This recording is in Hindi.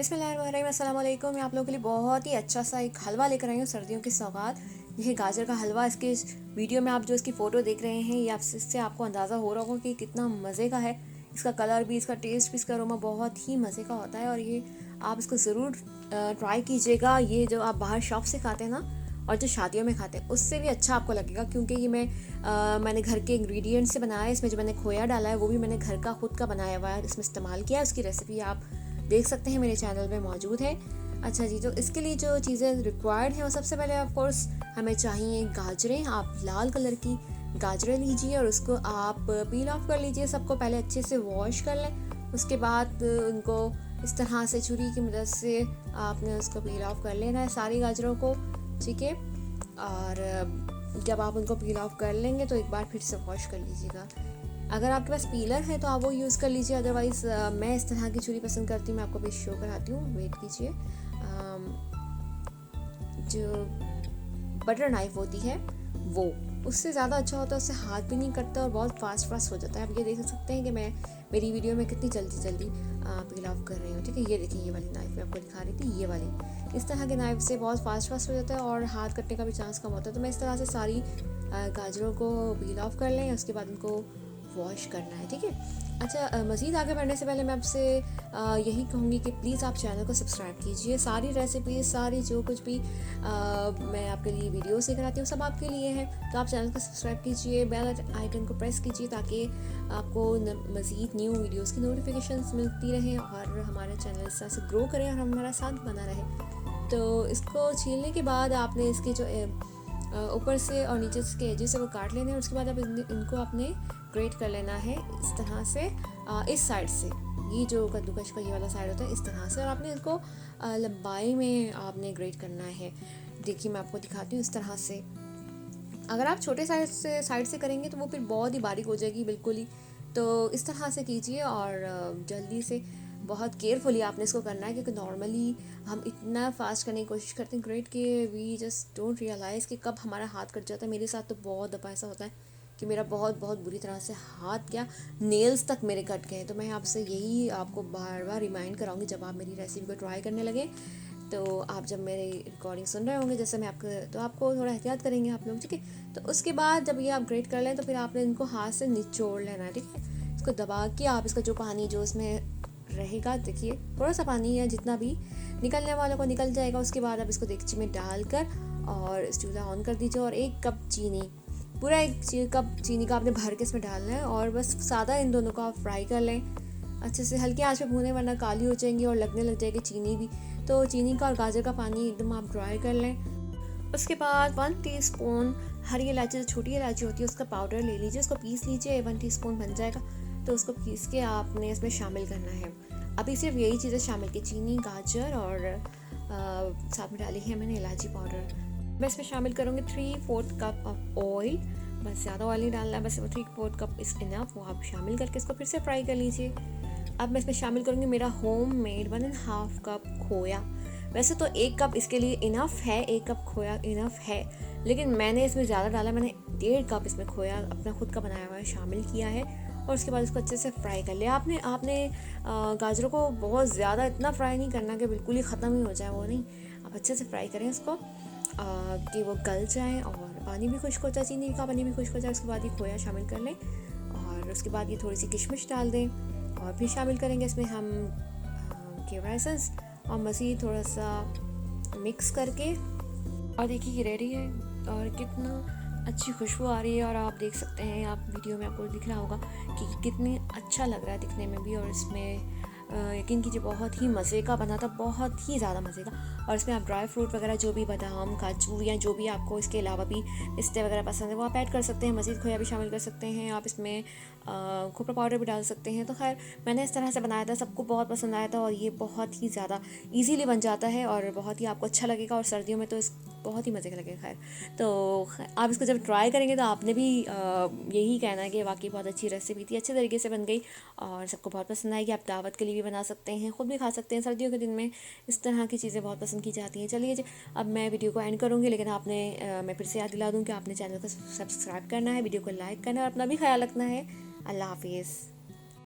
बिस्मिल्लाहिर्रहमानिर्रहीम, अस्सलाम वालेकुम। मैं आप लोगों के लिए बहुत ही अच्छा सा एक हलवा लेकर आई हूँ सर्दियों की सौगात। ये गाजर का हलवा। इसके वीडियो में आप जो इसकी फ़ोटो देख रहे हैं, ये आप इससे आपको अंदाज़ा हो रहा होगा कि कितना मज़े का है। इसका कलर भी, इसका टेस्ट भी, इसका अरोमा बहुत ही मज़े का होता है। और ये आप इसको ज़रूर ट्राई कीजिएगा। ये जो आप बाहर शॉप से खाते हैं ना, और जो शादियों में खाते हैं, उससे भी अच्छा आपको लगेगा, क्योंकि ये मैंने घर के इंग्रेडिएंट से बनाया है। इसमें जो मैंने खोया डाला है वो भी मैंने घर का खुद का बनाया हुआ है, इसमें इस्तेमाल किया है। उसकी रेसिपी आप देख सकते हैं, मेरे चैनल पे मौजूद है। अच्छा जी, तो इसके लिए जो चीज़ें रिक्वायर्ड हैं वो सबसे पहले ऑफ कोर्स हमें चाहिए गाजरें। आप लाल कलर की गाजरें लीजिए और उसको आप पील ऑफ कर लीजिए। सबको पहले अच्छे से वॉश कर लें। उसके बाद उनको इस तरह से छुरी की मदद से आपने उसको पील ऑफ कर लेना है, सारी गाजरों को। ठीक है। और जब आप उनको पील ऑफ कर लेंगे तो एक बार फिर से वॉश कर लीजिएगा। अगर आपके पास पीलर है तो आप वो यूज़ कर लीजिए, अदरवाइज़ मैं इस तरह की छुरी पसंद करती हूँ। मैं आपको भी शो कराती हूँ, वेट कीजिए। जो बटर नाइफ होती है वो, उससे ज़्यादा अच्छा होता है, उससे हाथ भी नहीं कटता और बहुत फास्ट हो जाता है। आप ये देख सकते हैं कि मैं मेरी वीडियो में कितनी जल्दी पील ऑफ कर रही हूँ। ठीक है, ये देखिए, ये वाली नाइफ मैं आपको दिखा रही थी, ये वाली। इस तरह के नाइफ से बहुत फास्ट हो जाता है और हाथ कटने का भी चांस कम होता है। तो मैं इस तरह से सारी गाजरों को पील ऑफ कर लें, उसके बाद उनको वॉश करना है। ठीक है। अच्छा, मज़ीद आगे बढ़ने से पहले मैं आपसे यही कहूँगी कि प्लीज़ आप चैनल को सब्सक्राइब कीजिए। सारी रेसिपीज़, सारी जो कुछ भी मैं आपके लिए वीडियो से कराती हूँ, सब आपके लिए है। तो आप चैनल को सब्सक्राइब कीजिए, बेल आइकन को प्रेस कीजिए, ताकि आपको मज़ीद न्यू वीडियोज़ की नोटिफिकेशंस मिलती रहें और हमारे चैनल इस तरह से ग्रो करें और हमारा साथ बना रहे। तो इसको छीलने के बाद आपने इसके जो ऊपर से और नीचे के एजेस से वो काट लेने हैं। उसके बाद अब इनको आपने ग्रेट कर लेना है इस तरह से, इस साइड से। ये जो कद्दूकश का ये वाला साइड होता है, इस तरह से। और आपने इसको लंबाई में आपने ग्रेट करना है। देखिए, मैं आपको दिखाती हूँ इस तरह से। अगर आप छोटे साइड से करेंगे तो वो फिर बहुत ही बारीक हो जाएगी, बिल्कुल ही। तो इस तरह से कीजिए और जल्दी से, बहुत केयरफुली आपने इसको करना है, क्योंकि नॉर्मली हम इतना फास्ट करने की कोशिश करते हैं ग्रेट के, वी जस्ट डोंट रियलाइज़ कि कब हमारा हाथ कट जाता है। मेरे साथ तो बहुत दफ़ा ऐसा होता है कि मेरा बहुत बुरी तरह से हाथ, क्या नेल्स तक मेरे कट गए। तो मैं आपसे यही आपको बार बार रिमाइंड कराऊंगी, जब आप मेरी रेसिपी को ट्राई करने लगे, तो आप जब मेरी रिकॉर्डिंग सुन रहे होंगे जैसे मैं आपको, तो आपको थोड़ा एहतियात करेंगे आप लोग। ठीक है। तो उसके बाद जब ये आप ग्रेट कर लें तो फिर आपने इनको हाथ से निचोड़ लेना है। ठीक है। इसको दबा के आप इसका जो पानी जो इसमें रहेगा, देखिए थोड़ा सा पानी है, जितना भी निकलने वालों को निकल जाएगा। उसके बाद आप इसको देगची में डालकर और चूल्हा ऑन कर दीजिए और 1 कप चीनी, पूरा 1 कप चीनी का आपने भर के इसमें डालना है। और बस सादा इन दोनों को आप फ्राई कर लें अच्छे से, हल्की आंच पे भूनें, वरना काली हो जाएंगी और लगने लग जाएगी चीनी भी। तो चीनी का और गाजर का पानी एकदम आप ड्राई कर लें। उसके बाद 1 टीस्पून हरी इलायची, जो छोटी इलायची होती है, उसका पाउडर ले लीजिए, उसको पीस लीजिए। 1 टीस्पून बन जाएगा, तो उसको पीस के आपने इसमें शामिल करना है। अभी सिर्फ यही चीज़ें शामिल की, चीनी, गाजर और साथ में डाली है मैंने इलायची पाउडर। मैं इसमें शामिल करूँगी 3/4 कप ऑफ ऑयल। बस ज़्यादा ऑयल नहीं डालना है, बस 3/4 कप इज़ इनफ। वो आप शामिल करके इसको फिर से फ्राई कर लीजिए। अब मैं इसमें शामिल करूँगी मेरा होम मेड 1.5 कप खोया। वैसे तो 1 कप इसके लिए इनफ है, 1 कप खोया इनफ है, लेकिन मैंने इसमें ज़्यादा डाला। मैंने 1.5 कप इसमें खोया अपना खुद का बनाया हुआ है शामिल किया है। और उसके बाद इसको अच्छे से फ्राई कर लिया। आपने गाजरों को बहुत ज़्यादा इतना फ्राई नहीं करना कि बिल्कुल ही ख़त्म ही हो जाए, वो नहीं। आप अच्छे से फ्राई करें इसको कि वो गल जाए और पानी भी खुश्क हो जाए, चीनी का पानी भी खुश्क हो जाए। उसके बाद ये खोया शामिल कर लें और उसके बाद ये थोड़ी सी किशमिश डाल दें और फिर शामिल करेंगे इसमें हम केवड़ा एसेंस और मज़ीद थोड़ा सा मिक्स करके। और देखिए ये रेडी है और कितना अच्छी खुशबू आ रही है। और आप देख सकते हैं, आप वीडियो में आपको दिख रहा होगा कि कितनी अच्छा लग रहा है दिखने में भी। और इसमें यकीन कीजिए बहुत ही मज़े का बना था, बहुत ही ज़्यादा मज़े का। और इसमें आप ड्राई फ्रूट वगैरह, जो भी बादाम, काजू या जो भी आपको इसके अलावा भी पिस्ते वगैरह पसंद है, वो आप ऐड कर सकते हैं। मज़ीद खोया भी शामिल कर सकते हैं आप इसमें, खोपरा पाउडर भी डाल सकते हैं। तो खैर मैंने इस तरह से बनाया था, सबको बहुत पसंद आया था और ये बहुत ही ज़्यादा ईजीली बन जाता है और बहुत ही आपको अच्छा लगेगा। और सर्दियों में तो इस बहुत ही मज़े का लगेगा। खैर, तो आप इसको जब ट्राई करेंगे तो आपने भी यही कहना है कि वाकई बहुत अच्छी रेसिपी थी, अच्छे तरीके से बन गई और सबको बहुत पसंद आएगी। आप दावत के लिए भी बना सकते हैं, ख़ुद भी खा सकते हैं। सर्दियों के दिन में इस तरह की चीज़ें बहुत पसंद की जाती हैं। चलिए जी, अब मैं वीडियो को एंड करूँगी, लेकिन मैं फिर से याद दिला दूँ कि आपने चैनल को सब्सक्राइब करना है, वीडियो को लाइक करना है और अपना भी ख्याल रखना है। अल्लाह हाफिज़।